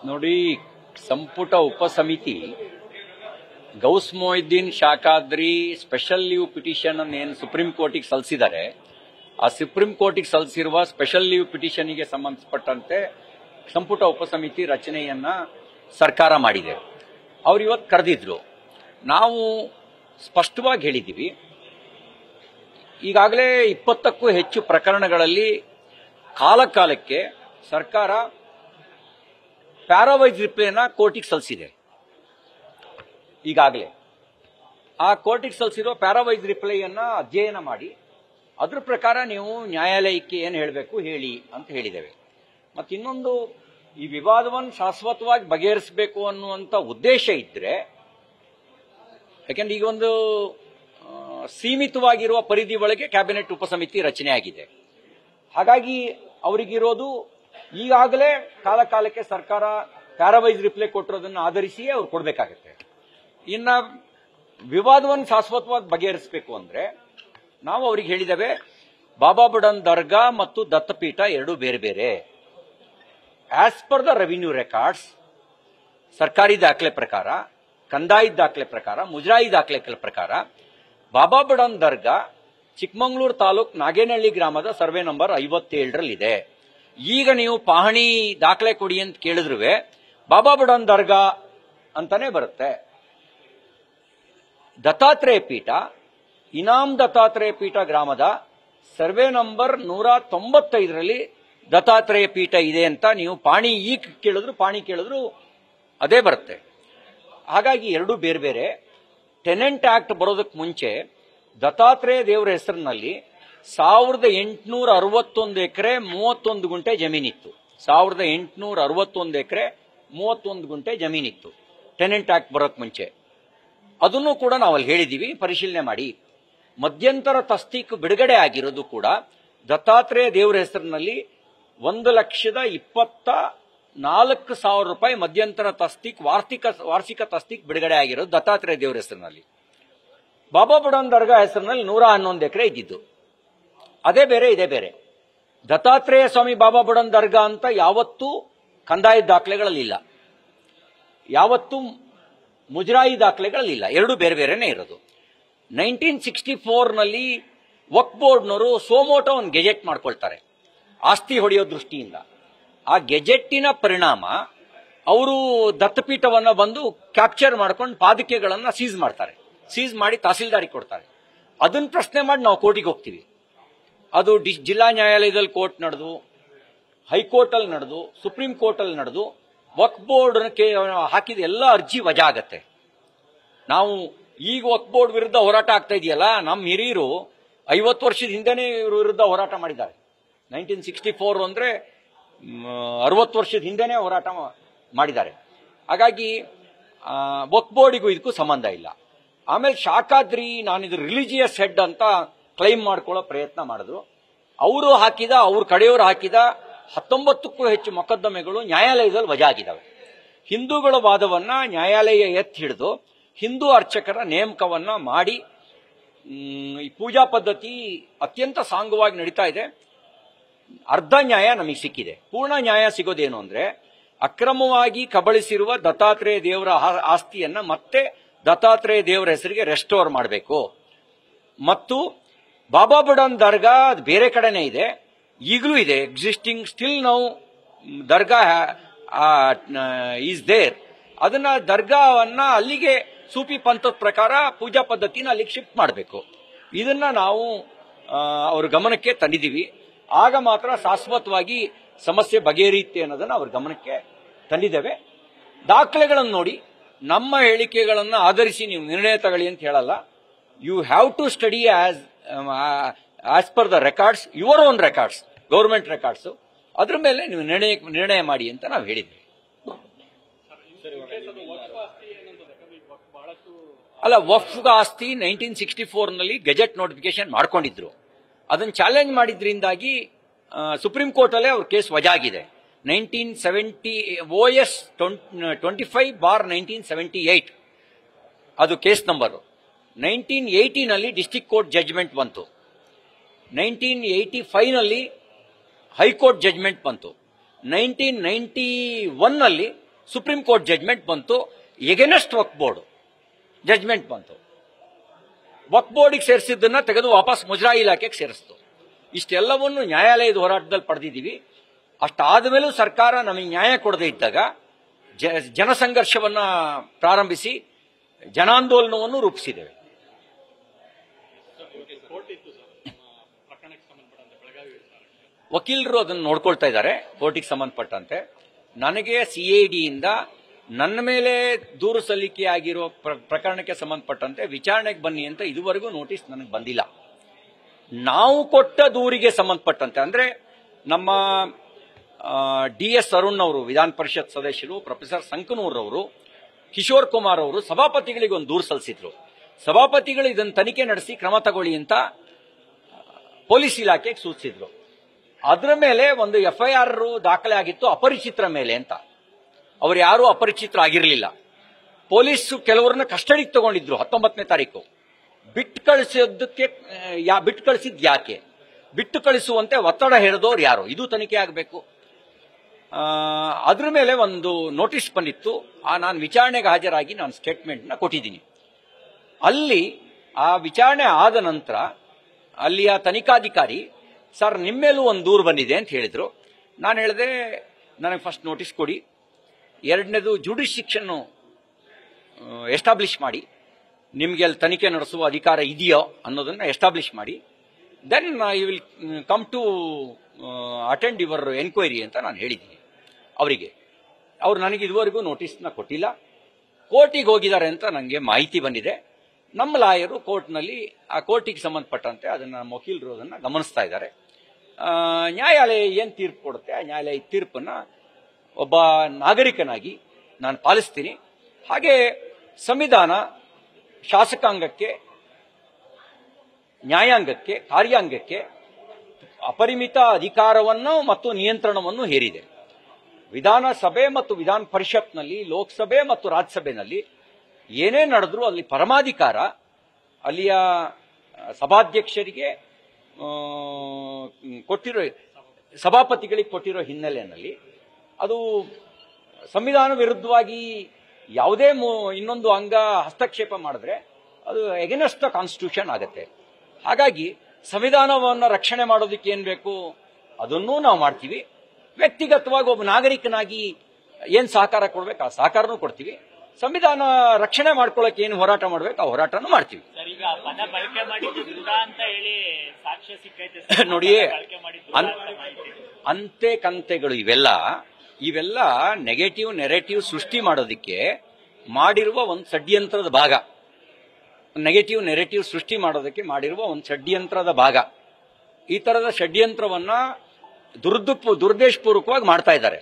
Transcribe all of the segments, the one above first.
ನೋಡಿ, ಸಂಪುಟ ಉಪಸಮಿತಿ Ghouse Mohiuddin Shakhadri special leave petition ಅನ್ನು ಏನು ಸುಪ್ರೀಂ ಕೋರ್ಟಿಗೆ ಸಲ್ಲಿಸಿದ್ದಾರೆ, ಆ ಸುಪ್ರೀಂ ಕೋರ್ಟಿಗೆ ಸಲ್ಲಿಸಿರುವ ಸ್ಪೆಷಲ್ ಲೀವ್ ಪಿಟಿಷನ್ಗೆ ಸಂಬಂಧಪಟ್ಟಂತೆ ಸಂಪುಟ ಉಪಸಮಿತಿ ರಚನೆಯನ್ನ ಸರ್ಕಾರ ಮಾಡಿದೆ. ಅವ್ರು ಇವತ್ತು ಕರೆದಿದ್ರು. ನಾವು ಸ್ಪಷ್ಟವಾಗಿ ಹೇಳಿದ್ದೀವಿ, ಈಗಾಗಲೇ 20ಕ್ಕೂ ಹೆಚ್ಚು ಪ್ರಕರಣಗಳಲ್ಲಿ ಕಾಲಕಾಲಕ್ಕೆ ಸರ್ಕಾರ ಪ್ಯಾರಾವೈಸ್ ರಿಪ್ಲೇನ ಕೋರ್ಟಿಗೆ ಸಲ್ಲಿಸಿದೆ. ಈಗಾಗಲೇ ಆ ಕೋರ್ಟಿಗೆ ಸಲ್ಲಿಸಿರೋ ಪ್ಯಾರಾವೈಸ್ ರಿಪ್ಲೈಯನ್ನ ಅಧ್ಯಯನ ಮಾಡಿ ಅದ್ರ ಪ್ರಕಾರ ನೀವು ನ್ಯಾಯಾಲಯಕ್ಕೆ ಏನು ಹೇಳಬೇಕು ಹೇಳಿ ಅಂತ ಹೇಳಿದ್ದೇವೆ. ಮತ್ತು ಇನ್ನೊಂದು, ಈ ವಿವಾದವನ್ನು ಶಾಶ್ವತವಾಗಿ ಬಗೆಹರಿಸಬೇಕು ಅನ್ನುವಂಥ ಉದ್ದೇಶ ಇದ್ರೆ, ಯಾಕೆಂದ್ರೆ ಈಗ ಒಂದು ಸೀಮಿತವಾಗಿರುವ ಪರಿಧಿ ಒಳಗೆ ಕ್ಯಾಬಿನೆಟ್ ಉಪಸಮಿತಿ ರಚನೆ ಆಗಿದೆ. ಹಾಗಾಗಿ ಅವರಿಗಿರೋದು ಈಗಾಗಲೇ ಕಾಲಕಾಲಕ್ಕೆ ಸರ್ಕಾರ ಪ್ಯಾರಾವೈಸ್ ರಿಪ್ಲೈ ಕೊಟ್ಟಿರೋದನ್ನು ಆಧರಿಸಿಯೇ ಅವ್ರು ಕೊಡಬೇಕಾಗತ್ತೆ. ಇನ್ನ ವಿವಾದವನ್ನು ಶಾಶ್ವತವಾಗಿ ಬಗೆಹರಿಸಬೇಕು ಅಂದ್ರೆ ನಾವು ಅವ್ರಿಗೆ ಹೇಳಿದ್ದೇವೆ, ಬಾಬಾ ಬುಡನ್ ದರ್ಗಾ ಮತ್ತು ದತ್ತಪೀಠ ಎರಡು ಬೇರೆ ಬೇರೆ. As per the revenue records, ಸರ್ಕಾರಿ ದಾಖಲೆ ಪ್ರಕಾರ, ಕಂದಾಯ ದಾಖಲೆ ಪ್ರಕಾರ, ಮುಜರಾಯಿ ದಾಖಲೆ ಪ್ರಕಾರ ಬಾಬಾ ಬುಡನ್ ದರ್ಗಾ ಚಿಕ್ಕಮಗಳೂರು ತಾಲೂಕ್ ನಾಗೇನಹಳ್ಳಿ ಗ್ರಾಮದ ಸರ್ವೆ ನಂಬರ್ 57ರಲ್ಲಿದೆ. ಈಗ ನೀವು ಪಹಣಿ ದಾಖಲೆ ಕೊಡಿ ಅಂತ ಕೇಳಿದ್ರು ಬಾಬಾ ಬುಡನ್ ದರ್ಗಾ ಅಂತಾನೆ ಬರುತ್ತೆ. ದತ್ತಾತ್ರೇಯ ಪೀಠ, ಇನಾಮ್ ದತ್ತಾತ್ರೇಯ ಪೀಠ ಗ್ರಾಮದ ಸರ್ವೆ ನಂಬರ್ 195ರಲ್ಲಿ ದತ್ತಾತ್ರೇಯ ಪೀಠ ಇದೆ ಅಂತ ನೀವು ಪಾಣಿ ಕೇಳಿದ್ರು ಅದೇ ಬರುತ್ತೆ. ಹಾಗಾಗಿ ಎರಡು ಬೇರೆ ಬೇರೆ. ಟೆನೆಂಟ್ ಆಕ್ಟ್ ಬರೋದಕ್ಕೆ ಮುಂಚೆ ದತ್ತಾತ್ರೇಯ ದೇವರ ಹೆಸರಿನಲ್ಲಿ 1861 ಎಕರೆ 31 ಗುಂಟೆ ಜಮೀನಿತ್ತು. 1861 ಎಕರೆ 31 ಗುಂಟೆ ಜಮೀನಿತ್ತು ಟೆನೆಂಟ್ ಆಕ್ಟ್ ಬರೋಕ್ ಮುಂಚೆ. ಅದನ್ನು ಕೂಡ ನಾವು ಅಲ್ಲಿ ಹೇಳಿದೀವಿ, ಪರಿಶೀಲನೆ ಮಾಡಿ. ಮಧ್ಯಂತರ ತಸ್ತೀಕ್ ಬಿಡುಗಡೆ ಆಗಿರೋದು ಕೂಡ ದತ್ತಾತ್ರೇಯ ದೇವರ ಹೆಸರಿನಲ್ಲಿ 1,24,000 ರೂಪಾಯಿ ಮಧ್ಯಂತರ ತಸ್ತೀಕ್ ವಾರ್ಷಿಕ ತಸ್ತೀಕ್ ಬಿಡುಗಡೆ ಆಗಿರೋದು ದತ್ತಾತ್ರೇಯ ದೇವರ ಹೆಸರಿನಲ್ಲಿ. ಬಾಬಾ ಬುಡನ್ ದರ್ಗಾ ಹೆಸರಿನಲ್ಲಿ 111 ಎಕರೆ ಇದ್ದಿದ್ದು. ಅದೇ ಬೇರೆ ಇದೇ ಬೇರೆ. ದತ್ತಾತ್ರೇಯ ಸ್ವಾಮಿ ಬಾಬಾ ಬುಡನ್ ದರ್ಗಾ ಅಂತ ಯಾವತ್ತೂ ಕಂದಾಯ ದಾಖಲೆಗಳಲ್ಲಿಲ್ಲ, ಯಾವತ್ತೂ ಮುಜರಾಯಿ ದಾಖಲೆಗಳಲ್ಲಿಲ್ಲ. ಎರಡು ಬೇರೆ ಬೇರೆನೇ ಇರೋದು. 1964ನಲ್ಲಿ ವಕ್ಫ್ ಬೋರ್ಡ್ನವರು ಸೋಮೋಟೋ ಒಂದು ಗೆಜೆಟ್ ಮಾಡ್ಕೊಳ್ತಾರೆ ಆಸ್ತಿ ಹೊಡೆಯೋ ದೃಷ್ಟಿಯಿಂದ. ಆ ಗೆಜೆಟ್ಟಿನ ಪರಿಣಾಮ ಅವರು ದತ್ತಪೀಠವನ್ನ ಬಂದು ಕ್ಯಾಪ್ಚರ್ ಮಾಡ್ಕೊಂಡು ಪಾದುಕೆಗಳನ್ನ ಸೀಸ್ ಮಾಡ್ತಾರೆ. ಸೀಸ್ ಮಾಡಿ ತಹಸೀಲ್ದಾರಿಗೆ ಕೊಡ್ತಾರೆ. ಅದನ್ನ ಪ್ರಶ್ನೆ ಮಾಡಿ ನಾವು ಕೋರ್ಟಿಗೆ ಹೋಗ್ತೀವಿ. ಅದು ಜಿಲ್ಲಾ ನ್ಯಾಯಾಲಯದಲ್ಲಿ ಕೋರ್ಟ್ ನಡೆದು, ಹೈಕೋರ್ಟ್ ಅಲ್ಲಿ ನಡೆದು, ಸುಪ್ರೀಂ ಕೋರ್ಟ್ ಅಲ್ಲಿ ನಡೆದು, ವಕ್ಫ್ ಬೋರ್ಡ್ ಹಾಕಿದ ಎಲ್ಲ ಅರ್ಜಿ ವಜಾ ಆಗತ್ತೆ. ನಾವು ಈಗ ವಕ್ಫ್ ಬೋರ್ಡ್ ವಿರುದ್ಧ ಹೋರಾಟ ಆಗ್ತಾ ಇದೆಯಲ್ಲ, ನಮ್ಮ ಹಿರಿಯರು 50 ವರ್ಷದ ಹಿಂದೆನೇ ಇವ್ರ ವಿರುದ್ಧ ಹೋರಾಟ ಮಾಡಿದ್ದಾರೆ. 1964 ಅಂದ್ರೆ 60 ವರ್ಷದ ಹಿಂದೆನೇ ಹೋರಾಟ ಮಾಡಿದ್ದಾರೆ. ಹಾಗಾಗಿ ವಕ್ಫ್ ಬೋರ್ಡಿಗೂ ಇದಕ್ಕೂ ಸಂಬಂಧ ಇಲ್ಲ. ಆಮೇಲೆ ಶಾಖಾದ್ರಿ ನಾನಿದು ರಿಲಿಜಿಯಸ್ ಹೆಡ್ ಅಂತ ಕ್ಲೈಮ್ ಮಾಡ್ಕೊಳ್ಳೋ ಪ್ರಯತ್ನ ಮಾಡಿದ್ರು. ಅವ್ರ ಕಡೆಯವರು ಹಾಕಿದ 19ಕ್ಕೂ ಹೆಚ್ಚು ಮೊಕದ್ದಮೆಗಳು ನ್ಯಾಯಾಲಯದಲ್ಲಿ ವಜಾ ಆಗಿದ್ದಾವೆ. ಹಿಂದೂಗಳ ವಾದವನ್ನ ನ್ಯಾಯಾಲಯ ಎತ್ತಿ ಹಿಡಿದು ಹಿಂದೂ ಅರ್ಚಕರ ನೇಮಕವನ್ನ ಮಾಡಿ ಈ ಪೂಜಾ ಪದ್ಧತಿ ಅತ್ಯಂತ ಸಾಂಗವಾಗಿ ನಡೀತಾ ಇದೆ. ಅರ್ಧ ನ್ಯಾಯ ನಮಗೆ ಸಿಕ್ಕಿದೆ. ಪೂರ್ಣ ನ್ಯಾಯ ಸಿಗೋದೇನು ಅಂದ್ರೆ, ಅಕ್ರಮವಾಗಿ ಕಬಳಿಸಿರುವ ದತ್ತಾತ್ರೇಯ ದೇವರ ಆಸ್ತಿಯನ್ನ ಮತ್ತೆ ದತ್ತಾತ್ರೇಯ ದೇವರ ಹೆಸರಿಗೆ ರೆಸ್ಟೋರ್ ಮಾಡಬೇಕು. ಮತ್ತು ಬಾಬಾ ಬುಡನ್ ದರ್ಗಾ ಅದು ಬೇರೆ ಕಡೆನೇ ಇದೆ, ಈಗಲೂ ಇದೆ, ಎಕ್ಸಿಸ್ಟಿಂಗ್ ಸ್ಟಿಲ್ ನಾವು ದರ್ಗಾ ಈಸ್ ದೇರ್. ಅದನ್ನ ದರ್ಗಾವನ್ನ ಅಲ್ಲಿಗೆ ಸೂಫಿ ಪಂಥದ ಪ್ರಕಾರ ಪೂಜಾ ಪದ್ಧತಿನ ಅಲ್ಲಿಗೆ ಶಿಫ್ಟ್ ಮಾಡಬೇಕು. ಇದನ್ನ ನಾವು ಅವ್ರ ಗಮನಕ್ಕೆ ತಂದಿದ್ದೀವಿ. ಆಗ ಮಾತ್ರ ಶಾಶ್ವತವಾಗಿ ಸಮಸ್ಯೆ ಬಗೆಹರಿಯುತ್ತೆ ಅನ್ನೋದನ್ನ ಅವ್ರ ಗಮನಕ್ಕೆ ತಂದಿದ್ದೇವೆ. ದಾಖಲೆಗಳನ್ನು ನೋಡಿ, ನಮ್ಮ ಹೇಳಿಕೆಗಳನ್ನು ಆಧರಿಸಿ ನೀವು ನಿರ್ಣಯ ತಗೊಳ್ಳಿ ಅಂತ ಹೇಳಲ್ಲ. You have to study as per the records, your own records, government records. ಅದ್ರ ಮೇಲೆ ನೀವು ನಿರ್ಣಯ ಮಾಡಿ ಅಂತ ನಾವು ಹೇಳಿದ್ವಿ. ಅಲ್ಲ, ವಕ್ಫ್ ಆಸ್ತಿ 1964ನಲ್ಲಿ ಗೆಜೆಟ್ ನೋಟಿಫಿಕೇಶನ್ ಮಾಡ್ಕೊಂಡಿದ್ರು. ಅದನ್ನ ಚಾಲೆಂಜ್ ಮಾಡಿದ್ರಿಂದಾಗಿ ಸುಪ್ರೀಂ ಕೋರ್ಟ್ ಅಲ್ಲೇ ಅವ್ರ ಕೇಸ್ ವಜಾ ಆಗಿದೆ. 1970 OS 25/1978 ಅದು ಕೇಸ್ ನಂಬರ್. 1980ನಲ್ಲಿ ಡಿಸ್ಟ್ರಿಕ್ಟ್ ಕೋರ್ಟ್ ಜಡ್ಜ್ಮೆಂಟ್ ಬಂತು. 1985ನಲ್ಲಿ ಹೈಕೋರ್ಟ್ ಜಡ್ಜ್ಮೆಂಟ್ ಬಂತು. 1991ನಲ್ಲಿ ಸುಪ್ರೀಂ ಕೋರ್ಟ್ ಜಡ್ಜ್ಮೆಂಟ್ ಬಂತು, ಎಗೇನೆಸ್ಟ್ ವಕ್ಫ್ ಬೋರ್ಡ್ ಜಡ್ಜ್ಮೆಂಟ್ ಬಂತು. ವಕ್ಫ್ ಬೋರ್ಡಿಗೆ ಸೇರಿಸಿದ್ದನ್ನ ತೆಗೆದು ವಾಪಸ್ ಮುಜರಾಯಿ ಇಲಾಖೆಗೆ ಸೇರಿಸ್ತು. ಇಷ್ಟೆಲ್ಲವನ್ನು ನ್ಯಾಯಾಲಯದ ಹೋರಾಟದಲ್ಲಿ ಪಡೆದಿದ್ದೀವಿ. ಅಷ್ಟಾದ ಮೇಲೂ ಸರ್ಕಾರ ನಮಗೆ ನ್ಯಾಯ ಕೊಡದೇ ಇದ್ದಾಗ ಜನಸಂಘರ್ಷವನ್ನ ಪ್ರಾರಂಭಿಸಿ ಜನಾಂದೋಲನವನ್ನು ರೂಪಿಸಿದ್ದೇವೆ. ವಕೀಲರು ಅದನ್ನು ನೋಡ್ಕೊಳ್ತಾ ಇದ್ದಾರೆ ಕೋರ್ಟಿಗೆ ಸಂಬಂಧಪಟ್ಟಂತೆ. ನನಗೆ ಸಿಐಡಿಯಿಂದ ನನ್ನ ಮೇಲೆ ದೂರು ಸಲ್ಲಿಕೆ ಆಗಿರೋ ಪ್ರಕರಣಕ್ಕೆ ಸಂಬಂಧಪಟ್ಟಂತೆ ವಿಚಾರಣೆಗೆ ಬನ್ನಿ ಅಂತ ಇದುವರೆಗೂ ನೋಟಿಸ್ ನನಗೆ ಬಂದಿಲ್ಲ. ನಾವು ಕೊಟ್ಟ ದೂರಿಗೆ ಸಂಬಂಧಪಟ್ಟಂತೆ ಅಂದ್ರೆ ನಮ್ಮ DS ಅರುಣ್ ಅವರು, ವಿಧಾನ ಪರಿಷತ್ ಸದಸ್ಯರು, ಪ್ರೊಫೆಸರ್ ಸಂಕನೂರ್ ಅವರು, ಕಿಶೋರ್ ಕುಮಾರ್ ಅವರು ಸಭಾಪತಿಗಳಿಗೆ ಒಂದು ದೂರು ಸಲ್ಲಿಸಿದ್ರು. ಸಭಾಪತಿಗಳು ಇದನ್ನು ತನಿಖೆ ನಡೆಸಿ ಕ್ರಮ ತಗೊಳ್ಳಿ ಅಂತ ಪೊಲೀಸ್ ಇಲಾಖೆಗೆ ಸೂಚಿಸಿದ್ರು. ಅದರ ಮೇಲೆ ಒಂದು FIR ದಾಖಲೆ ಆಗಿತ್ತು ಅಪರಿಚಿತರ ಮೇಲೆ ಅಂತ. ಅವರು ಯಾರೂ ಅಪರಿಚಿತರಾಗಿರಲಿಲ್ಲ. ಪೊಲೀಸು ಕೆಲವರನ್ನ ಕಸ್ಟಡಿಗೆ ತಗೊಂಡಿದ್ರು 19ನೇ ತಾರೀಕು. ಬಿಟ್ಟು ಕಳಿಸಿದ್ ಯಾಕೆ, ಬಿಟ್ಟು ಕಳಿಸುವಂತೆ ಒತ್ತಡ ಹೇರಿದವ್ರು ಯಾರು, ಇದು ತನಿಖೆ ಆಗಬೇಕು. ಅದ್ರ ಮೇಲೆ ಒಂದು ನೋಟಿಸ್ ಬಂದಿತ್ತು. ನಾನು ವಿಚಾರಣೆಗೆ ಹಾಜರಾಗಿ ನಾನು ಸ್ಟೇಟ್ಮೆಂಟ್ನ ಕೊಟ್ಟಿದ್ದೀನಿ. ಅಲ್ಲಿ ಆ ವಿಚಾರಣೆ ಆದ ನಂತರ ಅಲ್ಲಿಯ ತನಿಖಾಧಿಕಾರಿ, ಸರ್ ನಿಮ್ಮೇಲೂ ಒಂದು ದೂರು ಬಂದಿದೆ ಅಂತ ಹೇಳಿದ್ರು. ನಾನು ಹೇಳಿದೆ, ನನಗೆ ಫಸ್ಟ್ ನೋಟಿಸ್ ಕೊಡಿ, ಎರಡನೇದು ಜುಡಿಶಿಕ್ಷನ್ ಎಸ್ಟಾಬ್ಲಿಷ್ ಮಾಡಿ, ನಿಮಗೆ ಅಲ್ಲಿ ತನಿಖೆ ನಡೆಸುವ ಅಧಿಕಾರ ಇದೆಯೋ ಅನ್ನೋದನ್ನ ಎಸ್ಟಾಬ್ಲಿಷ್ ಮಾಡಿ, then I will come to attend your enquiry ಅಂತ ನಾನು ಹೇಳಿದ್ದೀನಿ ಅವರಿಗೆ. ಅವರು ನನಗೆ ಇದುವರೆಗೂ ನೋಟಿಸ್ನ ಕೊಟ್ಟಿಲ್ಲ. ಕೋರ್ಟಿಗೆ ಹೋಗಿದ್ದಾರೆ ಅಂತ ನನಗೆ ಮಾಹಿತಿ ಬಂದಿದೆ. ನಮ್ಮ ಲಾಯರು ಕೋರ್ಟ್ನಲ್ಲಿ ಆ ಕೋರ್ಟಿಗೆ ಸಂಬಂಧಪಟ್ಟಂತೆ ಅದನ್ನು ವಕೀಲರು ಅದನ್ನು ಗಮನಿಸ್ತಾ ಇದ್ದಾರೆ. ನ್ಯಾಯಾಲಯ ಏನು ತೀರ್ಪು ಕೊಡುತ್ತೆ ಆ ನ್ಯಾಯಾಲಯ ತೀರ್ಪನ್ನ ಒಬ್ಬ ನಾಗರಿಕನಾಗಿ ನಾನು ಪಾಲಿಸ್ತೀನಿ. ಹಾಗೆ ಸಂವಿಧಾನ ಶಾಸಕಾಂಗಕ್ಕೆ, ನ್ಯಾಯಾಂಗಕ್ಕೆ, ಕಾರ್ಯಾಂಗಕ್ಕೆ ಅಪರಿಮಿತ ಅಧಿಕಾರವನ್ನು ಮತ್ತು ನಿಯಂತ್ರಣವನ್ನು ಹೇರಿದೆ. ವಿಧಾನಸಭೆ ಮತ್ತು ವಿಧಾನ ಪರಿಷತ್ನಲ್ಲಿ, ಲೋಕಸಭೆ ಮತ್ತು ರಾಜ್ಯಸಭೆಯಲ್ಲಿ ಏನೇ ನಡೆದ್ರೂ ಅಲ್ಲಿ ಪರಮಾಧಿಕಾರ ಅಲ್ಲಿಯ ಸಭಾಧ್ಯಕ್ಷರಿಗೆ ಕೊಟ್ಟಿರೋ, ಸಭಾಪತಿಗಳಿಗೆ ಕೊಟ್ಟಿರೋ ಹಿನ್ನೆಲೆಯಲ್ಲಿ ಅದು ಸಂವಿಧಾನ ವಿರುದ್ಧವಾಗಿ ಯಾವುದೇ ಇನ್ನೊಂದು ಅಂಗ ಹಸ್ತಕ್ಷೇಪ ಮಾಡಿದ್ರೆ ಅದು ಎಗೇನೆಸ್ಟ್ ದ ಕಾನ್ಸ್ಟಿಟ್ಯೂಷನ್ ಆಗುತ್ತೆ. ಹಾಗಾಗಿ ಸಂವಿಧಾನವನ್ನು ರಕ್ಷಣೆ ಮಾಡೋದಕ್ಕೆ ಏನ್ ಬೇಕು ಅದನ್ನೂ ನಾವು ಮಾಡ್ತೀವಿ. ವ್ಯಕ್ತಿಗತವಾಗಿ ಒಬ್ಬ ನಾಗರಿಕನಾಗಿ ಏನ್ ಸಹಕಾರ ಕೊಡ್ಬೇಕು ಆ ಸಹಕಾರನೂ ಕೊಡ್ತೀವಿ. ಸಂವಿಧಾನ ರಕ್ಷಣೆ ಮಾಡ್ಕೊಳ್ಳೋಕೆ ಏನು ಹೋರಾಟ ಮಾಡ್ಬೇಕು ಆ ಹೋರಾಟನೂ ಮಾಡ್ತೀವಿ. ನೋಡಿ, ಅಂತೆ ಕಂತೆಗಳು ಇವೆಲ್ಲ ನೆಗೆಟಿವ್ ನೆರೇಟಿವ್ ಸೃಷ್ಟಿ ಮಾಡೋದಕ್ಕೆ ಮಾಡಿರುವ ಒಂದು ಷಡ್ಯಂತ್ರದ ಭಾಗ. ನೆಗೆಟಿವ್ ನೆರೇಟಿವ್ ಸೃಷ್ಟಿ ಮಾಡೋದಕ್ಕೆ ಮಾಡಿರುವ ಒಂದು ಷಡ್ಯಂತ್ರದ ಭಾಗ. ಈ ತರದ ಷಡ್ಯಂತ್ರವನ್ನ ದುರುದ್ದೇಶಪೂರ್ವಕವಾಗಿ ಮಾಡ್ತಾ ಇದ್ದಾರೆ.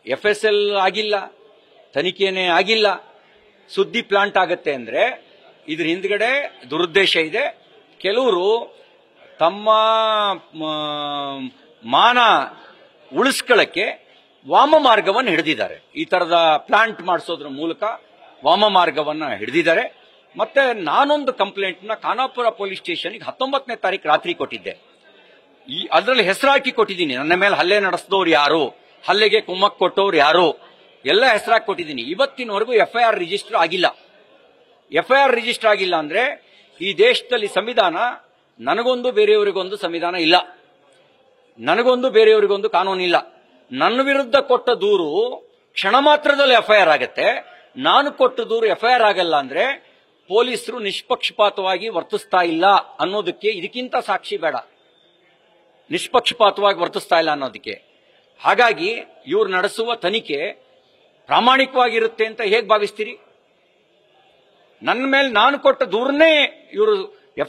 FSL ಆಗಿಲ್ಲ, ತನಿಖೆನೇ ಆಗಿಲ್ಲ, ಸುದ್ದಿ ಪ್ಲಾಂಟ್ ಆಗತ್ತೆ ಅಂದ್ರೆ ಇದ್ರ ಹಿಂದ್ಗಡೆ ದುರುದ್ದೇಶ ಇದೆ. ಕೆಲವರು ತಮ್ಮ ಮಾನ ಉಳಿಸ್ಕೊಳ್ಳಕ್ಕೆ ವಾಮ ಮಾರ್ಗವನ್ನು ಹಿಡಿದಿದ್ದಾರೆ. ಈ ತರದ ಪ್ಲಾಂಟ್ ಮಾಡಿಸೋದ್ರ ಮೂಲಕ ವಾಮ ಮಾರ್ಗವನ್ನ ಹಿಡಿದಿದ್ದಾರೆ. ಮತ್ತೆ ನಾನೊಂದು ಕಂಪ್ಲೇಂಟ್ನ ಖಾನಾಪುರ ಪೊಲೀಸ್ ಸ್ಟೇಷನ್ಗೆ 19ನೇ ತಾರೀಕು ರಾತ್ರಿ ಕೊಟ್ಟಿದ್ದೆ. ಅದರಲ್ಲಿ ಹೆಸರಾಕಿ ಕೊಟ್ಟಿದ್ದೀನಿ. ನನ್ನ ಮೇಲೆ ಹಲ್ಲೆ ನಡೆಸಿದವ್ರು ಯಾರು, ಹಲ್ಲೆಗೆ ಕುಮ್ಮಕ್ ಕೊಟ್ಟವ್ರು ಯಾರು, ಎಲ್ಲ ಹೆಸರಾಕಿ ಕೊಟ್ಟಿದ್ದೀನಿ. ಇವತ್ತಿನವರೆಗೂ FIR ರಿಜಿಸ್ಟರ್ ಆಗಿಲ್ಲ. FIR ರಿಜಿಸ್ಟರ್ ಆಗಿಲ್ಲ ಅಂದ್ರೆ ಈ ದೇಶದಲ್ಲಿ ಸಂವಿಧಾನ, ನನಗೊಂದು ಬೇರೆಯವರಿಗೊಂದು ಸಂವಿಧಾನ ಇಲ್ಲ, ನನಗೊಂದು ಬೇರೆಯವರಿಗೊಂದು ಕಾನೂನಿಲ್ಲ. ನನ್ನ ವಿರುದ್ಧ ಕೊಟ್ಟ ದೂರು ಕ್ಷಣ ಮಾತ್ರದಲ್ಲಿ FIR ಆಗತ್ತೆ. ನಾನು ಕೊಟ್ಟ ದೂರು FIR ಆಗಲ್ಲ ಅಂದ್ರೆ ಪೊಲೀಸರು ನಿಷ್ಪಕ್ಷಪಾತವಾಗಿ ವರ್ತಿಸ್ತಾ ಇಲ್ಲ ಅನ್ನೋದಕ್ಕೆ ಇದಕ್ಕಿಂತ ಸಾಕ್ಷಿ ಬೇಡ. ನಿಷ್ಪಕ್ಷಪಾತವಾಗಿ ವರ್ತಿಸ್ತಾ ಇಲ್ಲ ಅನ್ನೋದಕ್ಕೆ. ಹಾಗಾಗಿ ಇವ್ರು ನಡೆಸುವ ತನಿಖೆ ಪ್ರಾಮಾಣಿಕವಾಗಿರುತ್ತೆ ಅಂತ ಹೇಗೆ ಭಾವಿಸ್ತೀರಿ? ನನ್ನ ಮೇಲೆ ನಾನು ಕೊಟ್ಟ ದೂರನ್ನೇ ಇವರು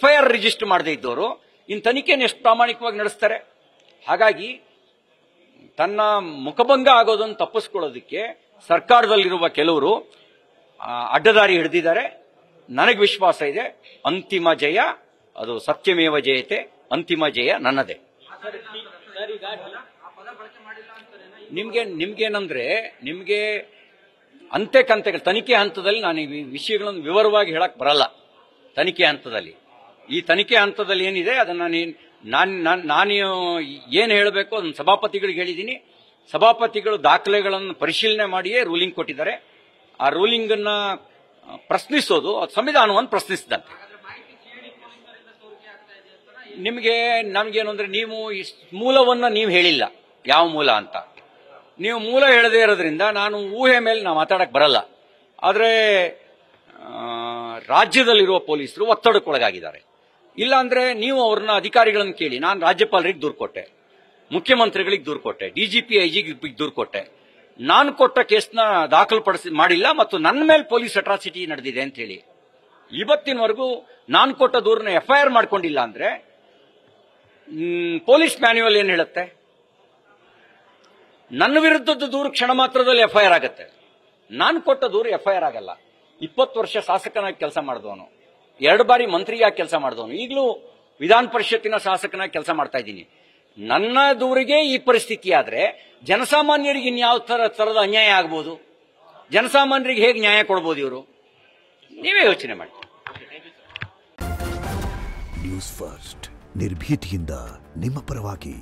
FIR ರಿಜಿಸ್ಟರ್ ಮಾಡದೇ ಇದ್ದವರು ಇನ್ನು ತನಿಖೆಯನ್ನು ಎಷ್ಟು ಪ್ರಾಮಾಣಿಕವಾಗಿ ನಡೆಸ್ತಾರೆ? ಹಾಗಾಗಿ ತನ್ನ ಮುಖಭಂಗ ಆಗೋದನ್ನು ತಪ್ಪಿಸ್ಕೊಳ್ಳೋದಕ್ಕೆ ಸರ್ಕಾರದಲ್ಲಿರುವ ಕೆಲವರು ಅಡ್ಡದಾರಿ ಹಿಡಿದಿದ್ದಾರೆ. ನನಗೆ ವಿಶ್ವಾಸ ಇದೆ ಅಂತಿಮ ಜಯ ಅದು ಸತ್ಯಮೇವ ಜಯತೆ, ಅಂತಿಮ ಜಯ ನನ್ನದೇ. ನಿಮ್ಗೇನಂದ್ರೆ ನಿಮ್ಗೆ ಅಂತೆ ಕಂತೆಗಳು ತನಿಖೆ ಹಂತದಲ್ಲಿ ನಾನು ಈ ವಿಷಯಗಳನ್ನು ವಿವರವಾಗಿ ಹೇಳಕ್ ಬರಲ್ಲ. ತನಿಖೆ ಹಂತದಲ್ಲಿ ಈ ತನಿಖೆ ಹಂತದಲ್ಲಿ ಏನಿದೆ ಅದನ್ನ ನಾನು ಏನು ಹೇಳಬೇಕು ಅದನ್ನ ಸಭಾಪತಿಗಳಿಗೆ ಹೇಳಿದ್ದೀನಿ. ಸಭಾಪತಿಗಳು ದಾಖಲೆಗಳನ್ನು ಪರಿಶೀಲನೆ ಮಾಡಿಯೇ ರೂಲಿಂಗ್ ಕೊಟ್ಟಿದ್ದಾರೆ. ಆ ರೂಲಿಂಗ್ ಅನ್ನ ಪ್ರಶ್ನಿಸೋದು ಸಂವಿಧಾನವನ್ನು ಪ್ರಶ್ನಿಸಿದಂತೆ. ನಮಗೇನು ಅಂದ್ರೆ ನೀವು ಮೂಲವನ್ನ ನೀವು ಹೇಳಿಲ್ಲ, ಯಾವ ಮೂಲ ಅಂತ. ನೀವು ಮೂಲ ಹೇಳದೇ ಇರೋದ್ರಿಂದ ನಾನು ಊಹೆ ಮೇಲೆ ನಾವು ಮಾತಾಡಕ್ ಬರಲ್ಲ. ಆದ್ರೆ ರಾಜ್ಯದಲ್ಲಿರುವ ಪೊಲೀಸರು ಒತ್ತಡಕ್ಕೊಳಗಾಗಿದ್ದಾರೆ. ಇಲ್ಲಾಂದ್ರೆ ನೀವು ಅವ್ರನ್ನ ಅಧಿಕಾರಿಗಳನ್ನು ಕೇಳಿ. ನಾನು ರಾಜ್ಯಪಾಲರಿಗೆ ದೂರು ಕೊಟ್ಟೆ, ಮುಖ್ಯಮಂತ್ರಿಗಳಿಗೆ ದೂರು ಕೊಟ್ಟೆ, ಡಿಜಿಪಿ ಐಜಿಗೆ ದೂರು ಕೊಟ್ಟೆ. ನಾನು ಕೊಟ್ಟ ಕೇಸ್ನ ಮಾಡಿಲ್ಲ ಮತ್ತು ನನ್ನ ಮೇಲೆ ಪೊಲೀಸ್ ಅಟ್ರಾಸಿಟಿ ನಡೆದಿದೆ ಅಂತ ಹೇಳಿ. ಇವತ್ತಿನವರೆಗೂ ನಾನು ಕೊಟ್ಟ ದೂರನ್ನ FIR ಮಾಡ್ಕೊಂಡಿಲ್ಲ ಅಂದ್ರೆ ಪೊಲೀಸ್ ಮ್ಯಾನ್ಯುವಲ್ ಏನ್ ಹೇಳುತ್ತೆ? ನನ್ನ ವಿರುದ್ಧದ ದೂರು ಕ್ಷಣ ಮಾತ್ರದಲ್ಲಿ FIR ಆಗತ್ತೆ. ನಾನು ಕೊಟ್ಟ ದೂರು FIR ಆಗಲ್ಲ. 20 ವರ್ಷ ಶಾಸಕನಾಗಿ ಕೆಲಸ ಮಾಡಿದವನು, 2 ಬಾರಿ ಮಂತ್ರಿಯಾಗಿ ಕೆಲಸ ಮಾಡಿದವನು, ಈಗಲೂ ವಿಧಾನ ಪರಿಷತ್ತಿನ ಶಾಸಕನಾಗಿ ಕೆಲಸ ಮಾಡ್ತಾ ಇದ್ದೀನಿ. ನನ್ನ ದೂರಿಗೆ ಈ ಪರಿಸ್ಥಿತಿ ಆದ್ರೆ ಜನಸಾಮಾನ್ಯರಿಗೆ ಇನ್ಯಾವ ತರದ ಅನ್ಯಾಯ ಆಗ್ಬೋದು? ಜನಸಾಮಾನ್ಯರಿಗೆ ಹೇಗೆ ನ್ಯಾಯ ಕೊಡ್ಬೋದು ಇವರು? ನೀವೇ ಯೋಚನೆ ಮಾಡಿ. ನ್ಯೂಸ್ ಫಸ್ಟ್ ನಿರ್ಭೀತಿಯಿಂದ ನಿಮ್ಮ ಪರವಾಗಿ.